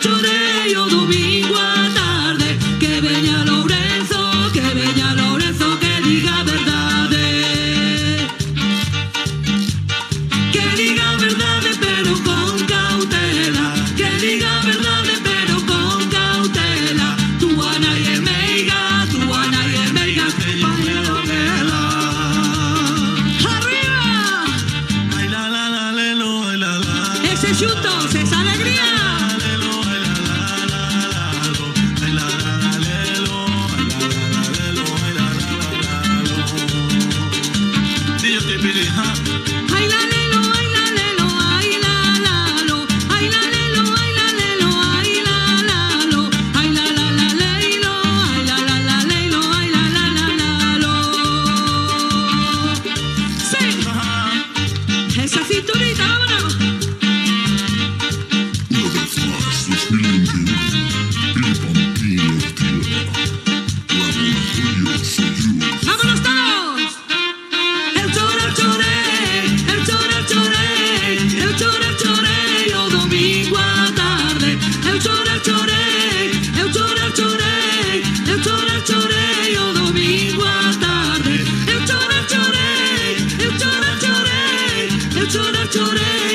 chorei o domingo á tarde. Que veña Lourenzo, que diga a verdade. Que diga a verdade pero con cautela. Que diga a verdade pero con cautela. Túa nai é meiga, compañero dela. Arriba! Ay la la la lelo, ay la la. Ese xuntos, esa alegría. Ay la lelo, ay la lelo, ay la la lo. Ay la lelo, ay la lelo, ay la la lo. Ay la la la leilo, ay la la la leilo, ay la la la lo. Sí. Esa cinturita, vámonos. Una vez más, 2021, el Pampino activa. La bola soy yo. ¡Vámonos todos! El chora chorei, el chora chorei, el chora chorei o domingo á tarde. El chora chorei, el chora chorei, el chora chorei o domingo á tarde. El chora chorei, el chora chorei, el chora chorei.